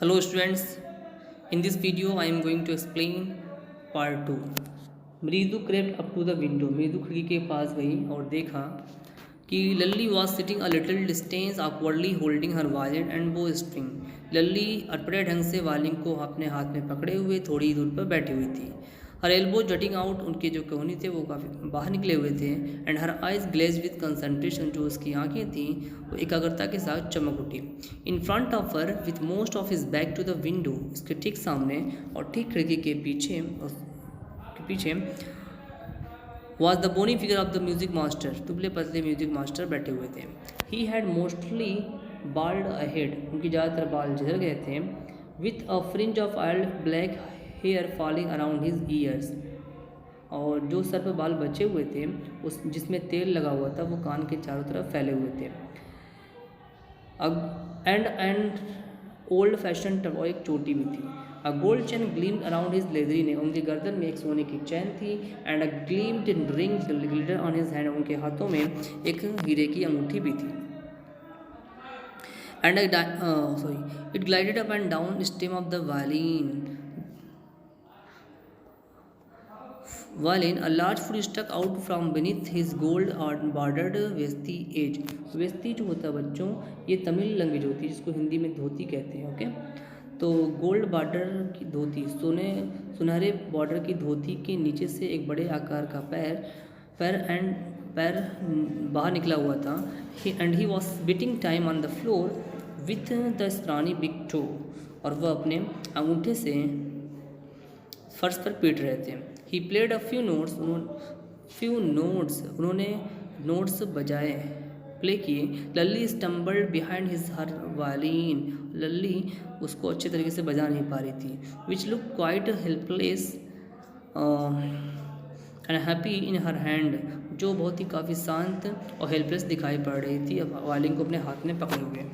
Hello students, in this video I am going to explain part 2. मृदु crept up to the window. मृदु खिड़की के पास गई और देखा कि लल्ली was sitting a little distance awkwardly holding her violin and bow string. लल्ली अटपटे ढंग से वायलिन को अपने हाथ में पकड़े हुए थोड़ी दूर पर बैठी हुई थी. हर एल्बो जटिंग आउट, उनके जो कोहनी थे वो काफ़ी बाहर निकले हुए थे. And her eyes glaze with concentration, जो उसकी आंखें थीं वो एकाग्रता के साथ चमक उठी. In front of her with most of his back to the window, इसके ठीक सामने और ठीक खिड़की के पीछे was the bony figure of the music master. दुबले पतले म्यूजिक मास्टर बैठे हुए थे. He had mostly bald a head, उनके ज़्यादातर बाल झड़ गए थे. With a fringe of oiled black hair falling around his ears, और जो सर पर बाल बचे हुए थे उस जिसमें तेल लगा हुआ था वो कान के चारों तरफ फैले हुए थे. एंड ओल्ड फैशन टब, और एक चोटी भी थी. A gold chain gleamed around his leathery ने, उनके गर्दन में एक सोने की चैन थी. And a gleamed ring glitter on his hand, उनके हाथों में एक हीरे की अंगूठी भी थी. And it glided up and down stem of the violin, a large foot stuck out from beneath his gold bordered veshti edge. Veshti जो होता है बच्चों, ये तमिल लैंग्वेज होती है जिसको हिंदी में धोती कहते हैं. ओके, तो गोल्ड बॉर्डर की धोती, सुनहरे बॉर्डर की धोती के नीचे से एक बड़े आकार का पैर बाहर निकला हुआ था. And he was beating time on the floor with the straining big toe, और वह अपने अंगूठे से फर्श पर पीट रहे थे. He played a few notes, उन्होंने नोट्स बजाए, प्ले किए. Lalli stumbled behind his her violin, Lalli उसको अच्छे तरीके से बजा नहीं पा रही थी. Which look quite helpless and happy in her hand, जो बहुत ही काफ़ी शांत और हेल्पलेस दिखाई पड़ रही थी अब वायलिन को अपने हाथ में पकड़े हुए.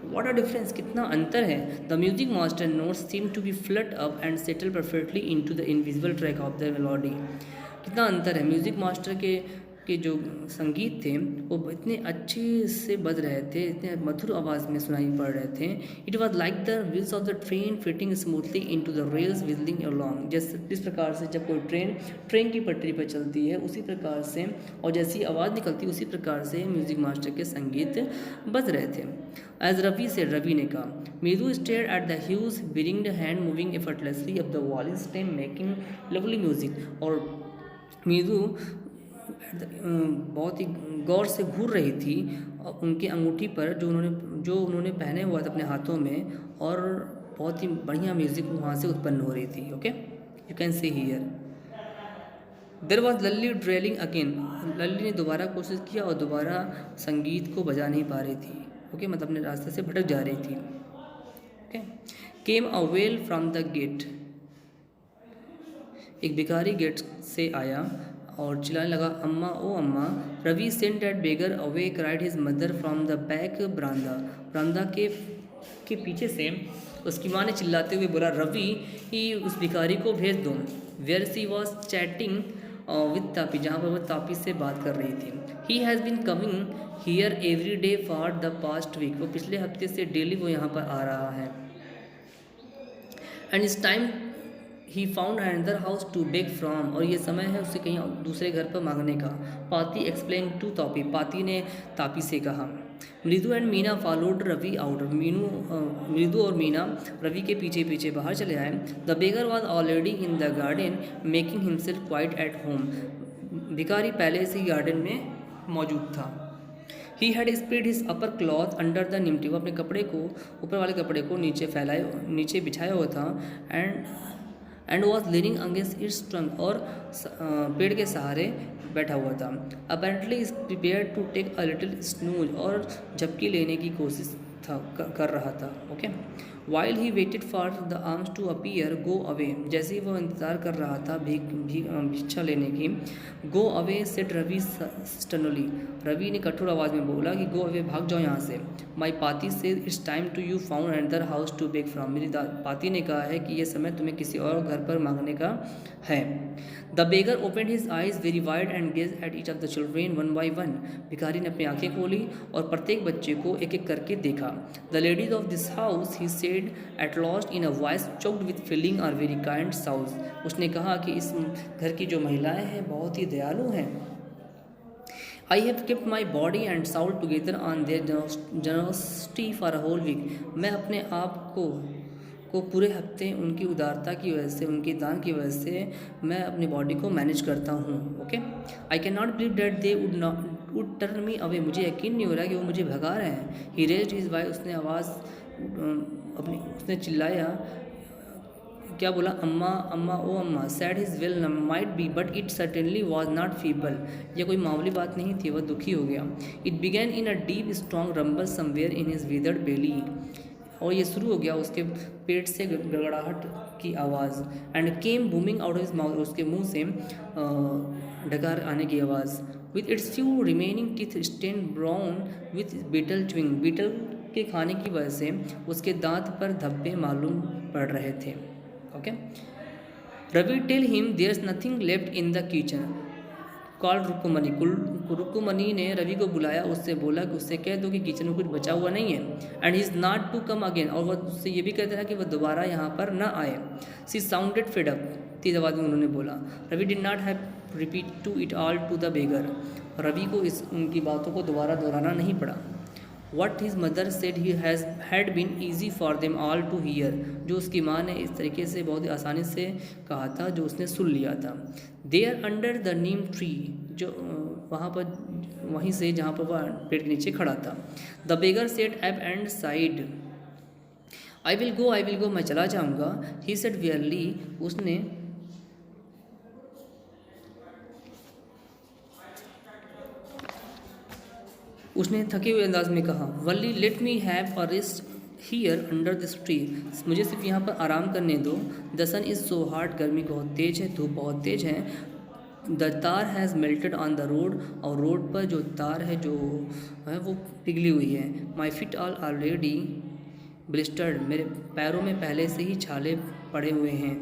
What a difference, कितना अंतर है. The music master notes seem to be flat up and settle perfectly into the invisible track of the melody. कितना अंतर है. म्यूज़िक मास्टर के जो संगीत थे वो इतने अच्छे से बज रहे थे, इतने मधुर आवाज़ में सुनाई पड़ रहे थे. It was like the wheels of the train fitting smoothly into the rails विजलिंग along. जिस प्रकार से जब कोई ट्रेन की पटरी पर चलती है उसी प्रकार से, और जैसी आवाज़ निकलती है उसी प्रकार से म्यूज़िक मास्टर के संगीत बज रहे थे. एज रवि से, रवि ने कहा. Meeru stare at the huge beringed hand moving effortlessly up the wall stem making lovely music. और मीरू बहुत ही गौर से घूर रही थी उनकी अंगूठी पर जो उन्होंने पहने हुआ था अपने हाथों में, और बहुत ही बढ़िया म्यूजिक वहाँ से उत्पन्न हो रही थी. Okay, you can see here. There was Lalli drilling again, Lalli ने दोबारा कोशिश किया और दोबारा संगीत को बजा नहीं पा रही थी. ओके, मतलब अपने रास्ते से भटक जा रही थी. Okay, came a wail from the gate, एक भिखारी गेट से आया और चिल्लाने लगा, अम्मा ओ अम्मा. Ravi sent that beggar away cried his mother from the back बरामदा के पीछे से उसकी माँ ने चिल्लाते हुए बोला, रवि ही उस भिखारी को भेज दो. Where she was chatting with Tapi, जहाँ पर वह तापी से बात कर रही थी. He has been coming here every day for the past week, वो पिछले हफ्ते से डेली वो यहाँ पर आ रहा है. And this time he found another house to beg from, और ये समय है उसे कहीं दूसरे घर पर मांगने का. पाती एक्सप्लेन टू तापी, पाती ने तापी से कहा. Mridu and Meena followed Ravi out, Mridu और मीना रवि के पीछे पीछे बाहर चले आए. The beggar was already in the garden making himself quite at home, भिखारी पहले से ही गार्डन में मौजूद था. He had spread his upper cloth under the neem tree, वो अपने कपड़े को, ऊपर वाले कपड़े को नीचे बिछाया हुआ था. And was leaning against its trunk, और पेड़ के सहारे बैठा हुआ था. Apparently is prepare to take a little snooze, और झपकी लेने की कोशिश कर रहा था. Okay, while he waited for the alms to appear go away, जैसे ही वह इंतज़ार कर रहा था भिक्षा लेने की. Go away said Ravi sternly, Ravi ने कठोर आवाज़ में बोला कि गो अवे, भाग जाओ यहाँ से. My Paati say it's time to you found another house to beg from, मेरी पाती ने कहा है कि यह समय तुम्हें किसी और घर पर मांगने का है. The beggar open his eyes very wide and gauge at each of the children one by one, भिखारी ने अपनी आंखें खोली और प्रत्येक बच्चे को एक एक करके देखा. The ladies of this house he said at last in a voice choked with feeling are very kind साउस। उसने कहा कि इस घर की जो महिलाएं हैं बहुत ही दयालु हैं। I have kept my body and soul together on their generosity for a whole week. मैं अपने आप को पूरे हफ्ते उनकी उदारता की वजह से, उनके दान की वजह से मैं अपनी बॉडी को मैनेज करता हूँ। Okay, I can not believe that they would turn me away. मुझे यकीन नहीं हो रहा कि वो मुझे भगा रहे हैं। ही रेज्ड हिज वॉइस, उसने आवाज़ अपनी उसने चिल्लाया, क्या बोला, अम्मा अम्मा ओ अम्मा। Sad his will might be but it certainly was not feeble. यह कोई मामूली बात नहीं थी, वह दुखी हो गया। It began in a deep strong rumble somewhere in his withered belly. और ये शुरू हो गया उसके पेट से गड़गड़ाहट की आवाज़। And came booming out of his mouth, उसके मुंह से डकार आने की आवाज़। With its few remaining teeth stain brown with betel chewing. Betel के खाने की वजह से उसके दांत पर धब्बे मालूम पड़ रहे थे। Okay, Ravi tell him there is nothing left in the kitchen. Call Rukmini. Rukmini ने रवि को बुलाया, उससे बोला कि उससे कह दो कि किचन में कुछ बचा हुआ नहीं है। And he is not to come again, और वह उससे ये भी कहते रहा कि वह दोबारा यहाँ पर ना आए। सी साउंडेड फेड अप, तेज आवाज़ में उन्होंने बोला। Ravi did not have repeat to it all to the beggar. Ravi को उनकी बातों को दोबारा दोहराना नहीं पड़ा। What his mother said he had been easy for them all to hear. जो उसकी माँ ने इस तरीके से बहुत ही आसानी से कहा था, जो उसने सुन लिया था। They are under the neem tree, जो वहाँ पर वहीं से जहाँ पर वह पेड़ के नीचे खड़ा था। द बेगर सेड एब and side, I will go, मैं चला जाऊँगा। ही सेड वियरली, उसने थके हुए अंदाज में कहा। Well let me have a rest here under this tree. मुझे सिर्फ यहाँ पर आराम करने दो। The sun is so hard, गर्मी बहुत तेज है, धूप बहुत तेज है। द तार has melted on the road, और रोड पर जो तार है जो है वो पिघली हुई है। माई फिट ऑल ऑलरेडी ब्लिस्टर्ड, मेरे पैरों में पहले से ही छाले पड़े हुए हैं।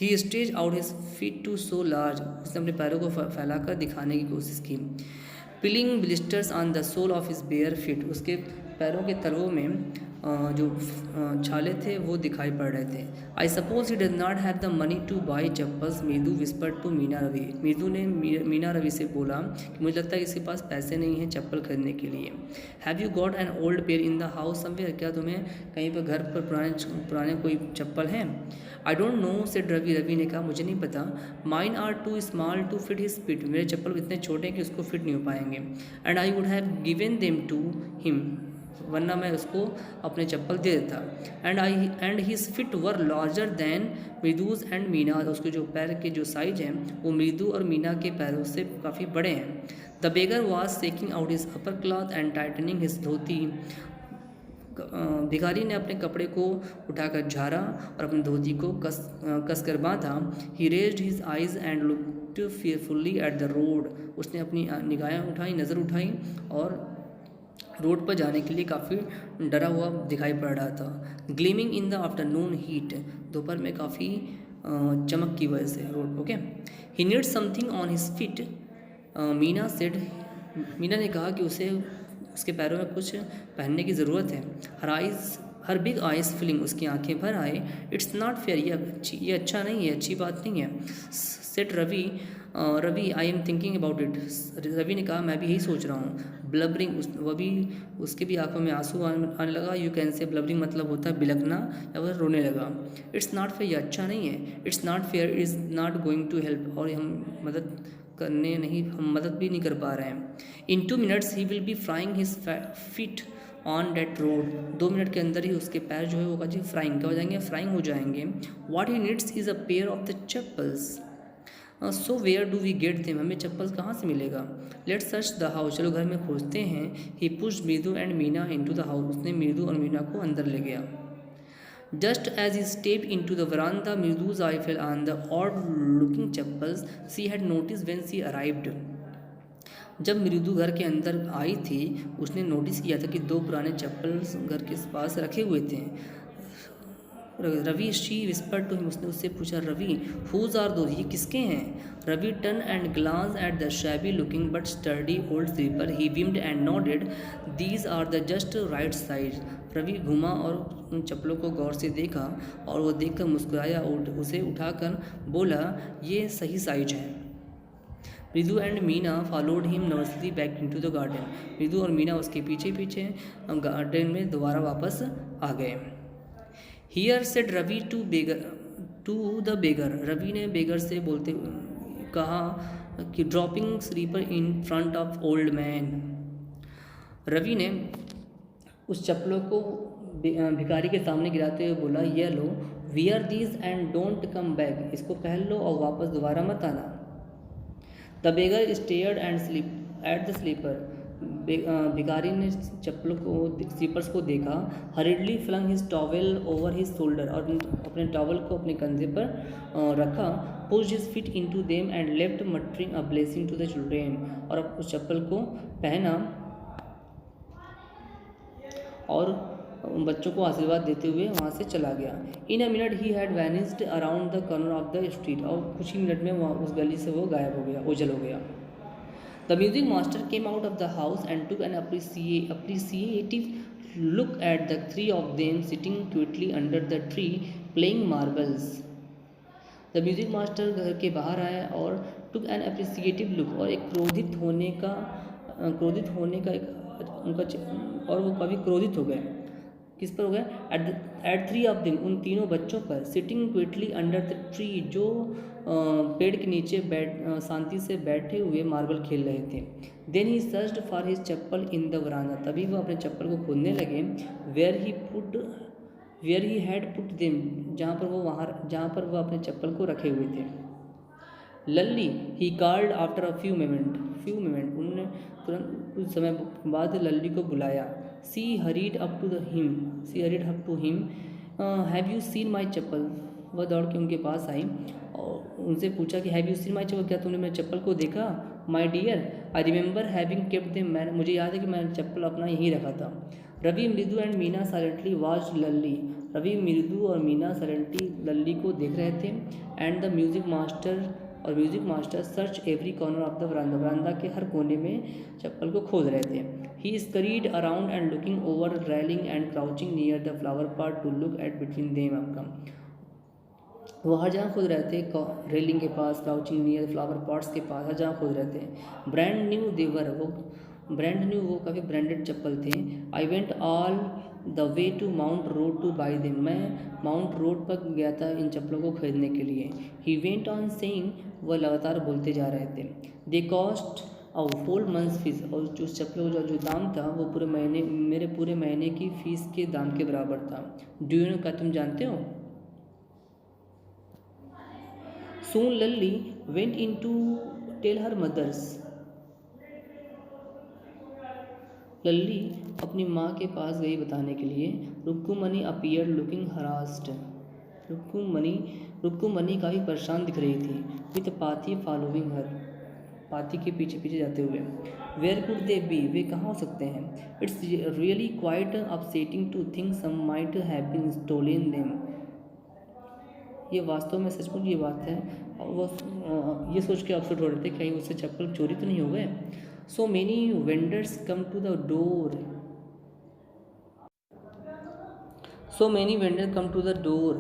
He stretch out his feet too so large, उसने अपने पैरों को फैलाकर दिखाने की कोशिश की। Peeling blisters on the sole of his bare feet, उसके पैरों के तलवों में जो छाले थे वो दिखाई पड़ रहे थे। I suppose he does not have the money to buy chappals, Meedu whisper to Meena Ravi. Meedu ने मीना रवि से बोला कि मुझे लगता है कि इसके पास पैसे नहीं हैं चप्पल खरीदने के लिए। Have you got an old pair in the house somewhere, क्या तुम्हें कहीं पर घर पर पुराने कोई चप्पल हैं? I don't know said Ravi, Ravi ने कहा मुझे नहीं पता। Mine are too small to fit his feet, मेरे चप्पल इतने छोटे हैं कि उसको फिट नहीं हो पाएंगे। And I would have given them to him, वरना मैं उसको अपने चप्पल दे देता। And his feet were larger than Mridu's and Meena, उसके जो पैर के जो साइज हैं वो मृदु और मीना के पैरों से काफ़ी बड़े हैं। The beggar was taking out his upper cloth and tightening his dhoti, भिखारी ने अपने कपड़े को उठाकर झाड़ा और अपनी धोती को कस कर बांधा। He raised his eyes and looked fearfully at the road, उसने अपनी निगाहें उठाई, नज़र उठाई और रोड पर जाने के लिए काफ़ी डरा हुआ दिखाई पड़ रहा था। Gleaming in the afternoon heat, दोपहर में काफ़ी चमक की वजह से road. Okay, he need something on his feet, Meena said, Meena ने कहा कि उसे उसके पैरों में कुछ पहनने की ज़रूरत है। हर बिग आइज फिलिंग, उसकी आंखें भर आए। इट्स नॉट फेयर, ये अच्छा नहीं है, अच्छी बात नहीं है। Said Ravi I am thinking about it, Ravi ने कहा मैं भी यही सोच रहा हूँ। ब्लबरिंग, उसके भी आंखों में आंसू आने लगा। यू कैन से ब्लबरिंग मतलब होता है बिलखना या वह रोने लगा। इट्स नॉट फेयर, ये अच्छा नहीं है। It's not fair, is not going to help, और हम मदद भी नहीं कर पा रहे हैं। In 2 minutes he will be frying his feet on that road, 2 minute के अंदर ही उसके पैर जो है वो जी फ्राइंग क्या हो जाएंगे, फ्राइंग हो जाएंगे। What he needs is a pair of the chappals, so where do we get them, हमें चप्पल कहाँ से मिलेगा। लेट सर्च द हाउस, चलो घर में खोजते हैं। He pushed Mridu and Meena into the house, उसने मृदु और मीना को अंदर ले गया। Just as he step in to the veranda, Mridu's eye fell on the odd looking chappals she had noticed when she arrived. जब मृदु घर के अंदर आई थी, उसने नोटिस किया था कि 2 पुराने चप्पल घर के पास रखे हुए थे। Ravi she whisper to him, उसने उससे पूछा, रवि हुज आर दोज, ये किसके हैं? Ravi turn and glance at the shabby looking but sturdy old slipper, he winced and nodded, these are the just right size. Ravi घुमा और उन चप्पलों को गौर से देखा और वो देखकर मुस्कुराया और उसे उठाकर बोला, ये सही साइज है। मृदु and Meena followed him nervously back into the garden, मृदु और मीना उसके पीछे पीछे गार्डन में दोबारा वापस आ गए। Here said Ravi to the beggar, Ravi ने बेगर से बोलते कहा कि dropping slipper in front of old man. Ravi ने उस चप्पलों को भिखारी के सामने गिराते हुए बोला, ये लो, wear these and don't come back, इसको पहन लो और वापस दोबारा मत आना। The beggar stared and slip at the slipper, भिखारी ने चप्पलों को स्लीपर्स को देखा। Hurriedly flung his towel over his shoulder, और अपने टॉवल को अपने कंधे पर रखा। Pushed his feet into them and left muttering a blessing to the children, और अब उस चप्पल को पहना और बच्चों को आशीर्वाद देते हुए वहाँ से चला गया। In a minute he had vanished around the corner of the street, और कुछ ही मिनट में वहाँ उस गली से वो गायब हो गया, ओझल हो गया। The music master came out of the house and took an appreciative look at the three of them sitting quietly under the tree playing marbles. The music master घर के बाहर आया और टुक एन अप्रिसिएटिव लुक, और एक क्रोधित होने का एक उनका और वो काफ़ी क्रोधित हो गए। किस पर हो गए? एट थ्री ऑफ दिम, उन तीनों बच्चों पर। सिटिंग क्विटली अंडर द ट्री, जो पेड़ के नीचे शांति से बैठे हुए मार्बल खेल रहे थे। Then he searched for his chappal in the veranda, तभी वह अपने चप्पल को खोदने लगे। Where he had put them, जहाँ पर वह अपने चप्पल को रखे हुए थे। Lalli he called after a few moment, उन्होंने तुरंत कुछ समय बाद लल्ली को बुलाया। She hurried up to him, have you seen my chappal, वह दौड़ के उनके पास आई और उनसे पूछा कि have you seen my chappal, क्या तुमने मेरे चप्पल को देखा? My dear, I remember having kept them, मुझे याद है कि मैंने चप्पल अपना यहीं रखा था। Ravi, Mridu and Meena silently watched Lalli, Ravi, Mridu और मीना साइलेंटली लल्ली को देख रहे थे। And the music master search every corner of the veranda के हर कोने में चप्पल को खोज रहे थे। He scurried around and looking over railing and crouching near the flower pot to look at between them. आपका वो हर जगह खोज रहे थे, रेलिंग के पास, क्राउचिंग नियर फ्लावर पॉट्स के पास, हर जगह खोज रहे थे। ब्रांड न्यू, वो काफ़ी ब्रांडेड चप्पल थे। I went all the way to Mount Road to buy them, मैं माउंट रोड पर गया था इन चप्पलों को खरीदने के लिए। ही वेंट ऑन सेइंग, वह लगातार बोलते जा रहे थे। They cost a whole month's fees, और जो चप्पलों का जो दाम था वो मेरे पूरे महीने की फीस के दाम के बराबर था। डू यू नो, क्या तुम जानते हो? Soon Lally went in to tell her mothers. लल्ली अपनी माँ के पास गई बताने के लिए। रुक्कुमणी appeared looking harassed. रुक्कुमणी काफ़ी परेशान दिख रही थी। With पाथी following her, पाथी के पीछे पीछे जाते हुए। Where could they be? वे कहाँ हो सकते हैं? It's really quite upsetting to think some might have been stolen them. ये वास्तव में सचमुच ये बात है, और वो ये सोच के अपसेट हो रहे थे कहीं उससे चप्पल चोरी तो नहीं हो गए। So many vendors come to the door,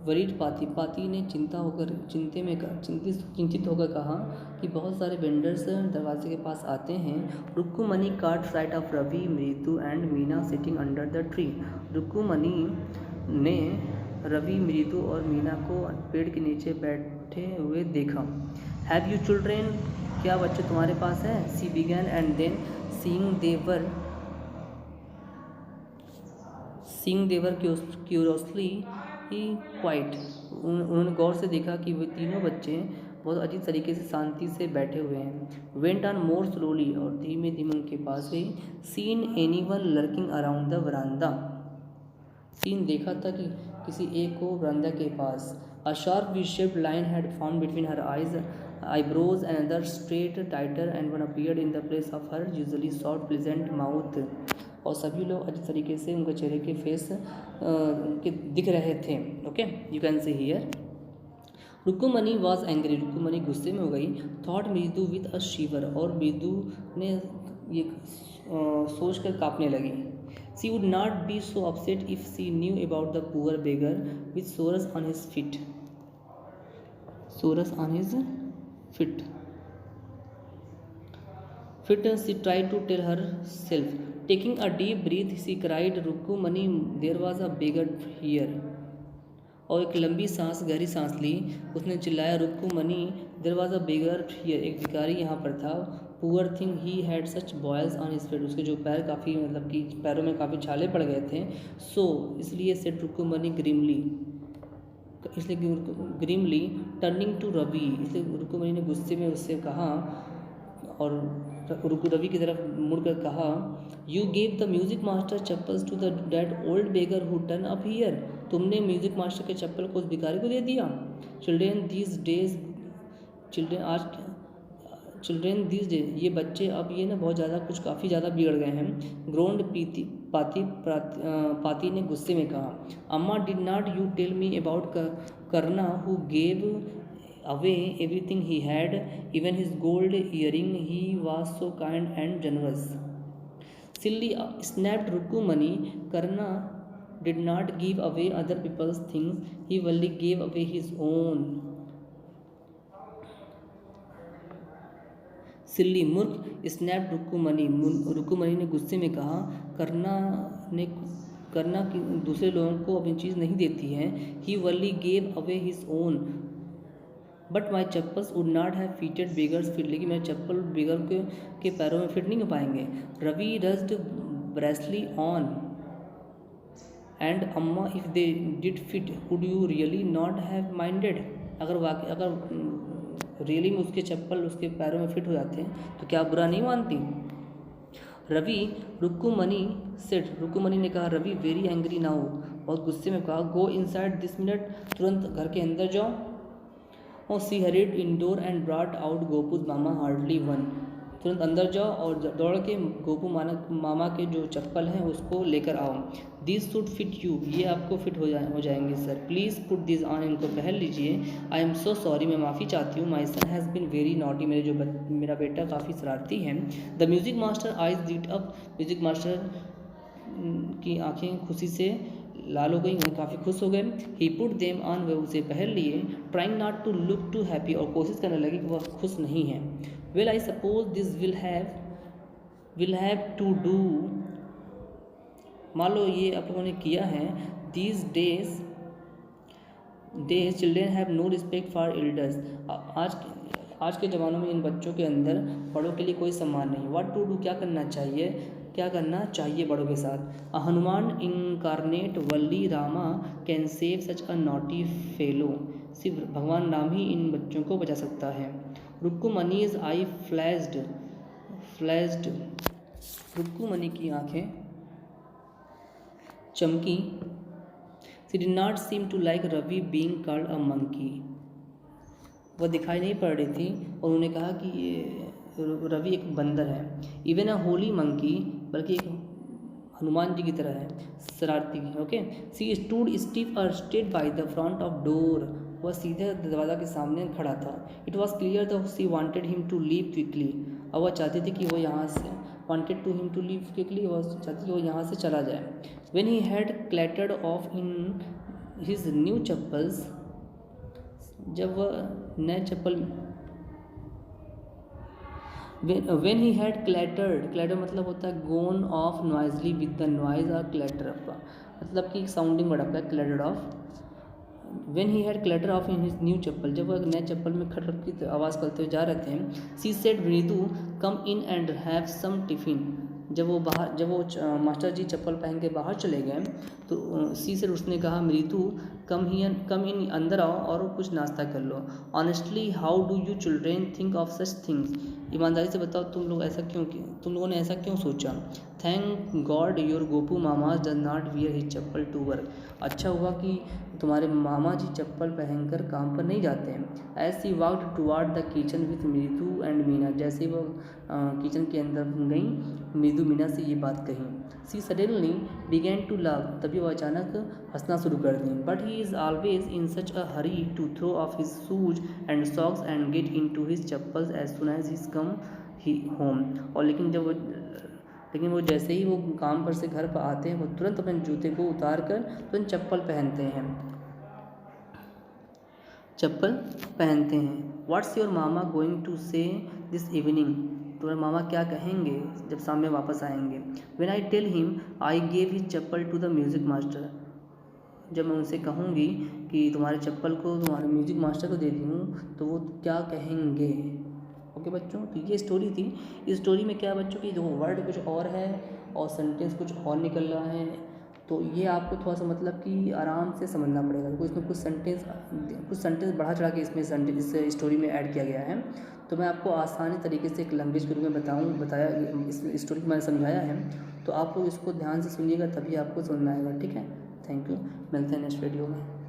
worried Paati ने चिंतित होकर कहा कि बहुत सारे वेंडर्स दरवाजे के पास आते हैं। Rukkumani caught sight of Ravi, Mridu and Meena sitting under the tree, Rukkumani ने रवि, मृदु और मीना को पेड़ के नीचे बैठे हुए देखा। हैव यू चिल्ड्रेन, क्या बच्चे तुम्हारे पास हैं? She began and then seeing their curiously quiet, उन्होंने गौर से देखा कि वे तीनों बच्चे बहुत अजीब तरीके से शांति से बैठे हुए हैं। वेंट ऑन मोर स्लोली, और धीमे धीमे उनके पास गई। Seen anyone lurking around the veranda, seen देखा था कि किसी एक को वरांदा के पास। A sharp V shaped line had form between her eyebrows, another straight tighter, and one appeared in the place of her usually soft pleasant mouth. और सभी लोग अच्छी तरीके से उनके चेहरे के फेस के दिख रहे थे। Okay, you can see here. Rukkumani was angry, Rukkumani गुस्से में हो गई। थॉट मृदु विद अ शिवर, और मृदु ने ये सोच कर काँपने लगी। She would not be so upset if she knew about the poor beggar with sores on his feet, sores on his feet. She tried to tell herself. Taking a deep breath, she cried, "Rukumani, there was a beggar here." और एक लंबी सांस, गहरी सांस ली। उसने चिल्लाया, Rukkumani, there was a beggar here, एक भिखारी यहाँ पर था। Poor thing, he had such boils on his feet, उसके जो पैर काफ़ी मतलब कि पैरों में काफ़ी छाले पड़ गए थे। सो इसलिए सेड रुक्कुमणी ग्रिमली, इसलिए ग्रिमली टर्निंग टू रवि, इसलिए रुक्कुमणी ने गुस्से में उससे कहा और रवि की तरफ मुड़कर कहा, you gave the music master chappals to the that old beggar who turn up here, तुमने म्यूजिक मास्टर के चप्पल को उस भिखारी को दे दिया। Children these days, children these days, ये बच्चे अब ये ना बहुत ज़्यादा कुछ काफ़ी ज़्यादा बिगड़ गए हैं। ग्रोन्ड पाती ने गुस्से में कहा, अम्मा, did not you tell me about Karna who gave away everything he had, even his gold earring? He was so kind and generous. Silly, snapped Rukumani. Karna did not give away other people's things, he only gave away his own. सिल्ली, मूर्ख, snap रुक्कुमणी, रुक्कुमणी ने गुस्से में कहा। करना कि दूसरे लोगों को अपनी चीज़ नहीं देती है। He really gave away his own, but my chappals would not have fitted beggar's feet, लेकिन मेरे चप्पल बेगर के पैरों में फिट नहीं हो पाएंगे। रवि रस्ड ब्रेसली ऑन, एंड अम्मा, if they did fit would you really not have minded, अगर रियली में उसके चप्पल उसके पैरों में फिट हो जाते हैं तो क्या बुरा नहीं मानती। रवि, रुक्कुमणी सेड, रुक्कुमणी ने कहा। रवि वेरी एंग्री नाउ, बहुत गुस्से में कहा। गो इनसाइड दिस मिनट, तुरंत घर के अंदर जाओ। और she hurried indoor and brought out Gopu's mama hardly one, तुरंत अंदर जाओ और दौड़ के गोपू मामा के जो चप्पल हैं उसको लेकर आओ। दिस शुड फिट यू, ये आपको फिट हो जाएंगे sir, please put this on, इनको पहन लीजिए। आई एम सो सॉरी, मैं माफ़ी चाहती हूँ। My son has been very naughty, मेरा बेटा काफ़ी शरारती है। The music master eyes lit up, music master की आँखें खुशी से लाल हो गई, वह काफ़ी खुश हो गए। ही पुट देम ऑन, वह उसे पहन लिए। Trying not to look too happy, और कोशिश करने लगी कि वह खुश नहीं है। Well I suppose this will have to do, मान लो ये आप लोगों ने किया है। These days children have no respect for elders, आज के ज़मानों में इन बच्चों के अंदर बड़ों के लिए कोई सम्मान नहीं। व्हाट टू डू, क्या करना चाहिए बड़ों के साथ। A Hanuman incarnate only Rama can save such a naughty fellow, सिर्फ भगवान राम ही इन बच्चों को बचा सकता है। रुक्कुमणीज आई फ्लैश्ड, रुक्कुमणी की आंखें चमकी। She did not seem to like Ravi being called a monkey, वह दिखाई नहीं पड़ रही थी और उन्होंने कहा कि ये रवि एक बंदर है। इवन अ होली मंकी, बल्कि एक हनुमान जी की तरह है, शरारती। ओके, सी स्टूड स्टिफ और stayed by the front of door, वह सीधे दरवाज़ा के सामने खड़ा था। It was clear that she wanted him to leave quickly, और वह चाहती थी कि वो यहाँ से wanted to him to leave quickly, वह चाहती थी वो यहाँ से चला जाए। When he had clattered off in his new chappals, जब वह नए चप्पल, when he had clattered मतलब होता है gone off noisily with the noise और clatter, मतलब कि साउंडिंग वर्ड आपका clattered off। when he had clattered off in his new चप्पल, जब वह नए चप्पल में खट खट की आवाज़ करते हुए जा रहे थे। she said मृदु come in and have some tiffin, जब वो मास्टर जी चप्पल पहन के बाहर चले गए तो सी से उसने कहा, मृदु कम इन, अंदर आओ और कुछ नाश्ता कर लो। Honestly how do you children think of such things, ईमानदारी से बताओ तुम लोगों ने ऐसा क्यों सोचा। Thank God your Gopu mama does not wear his chappal to work, अच्छा हुआ कि तुम्हारे मामा जी चप्पल पहनकर काम पर नहीं जाते हैं। As she walked toward the kitchen with Mridu and Meena, जैसे वो किचन के अंदर गई, मृदु मीना से ये बात कही। She suddenly began to laugh, तभी वो अचानक हंसना शुरू कर दी। But he is always in such a hurry to throw off his shoes and socks and get into his chappals as soon as his come he home. और लेकिन वो जैसे ही वो काम पर से घर पर आते हैं, वो तुरंत अपने जूते को उतार कर तुरंत चप्पल पहनते हैं। What's your mama going to say this evening, तुम्हारे मामा क्या कहेंगे जब शाम में वापस आएंगे। When I tell him I gave his chappal to the music master, जब मैं उनसे कहूँगी कि तुम्हारे चप्पल को तुम्हारे म्यूज़िक मास्टर को दे दी हूँ, तो वो क्या कहेंगे। ओके बच्चों, तो ये स्टोरी थी। इस स्टोरी में क्या बच्चों की जो वर्ड कुछ और है और सेंटेंस कुछ और निकल रहा है, तो ये आपको थोड़ा सा मतलब कि आराम से समझना पड़ेगा। देखो इसमें कुछ सेंटेंस बढ़ा चढ़ा के इस स्टोरी में ऐड किया गया है, तो मैं आपको आसानी तरीके से एक लैंग्वेज के रूप में बताया इस स्टोरी को मैंने समझाया है, तो आप लोग इसको ध्यान से सुनिएगा, तभी आपको समझ में आएगा। ठीक है, थैंक यू, मिलते हैं नेक्स्ट वीडियो में।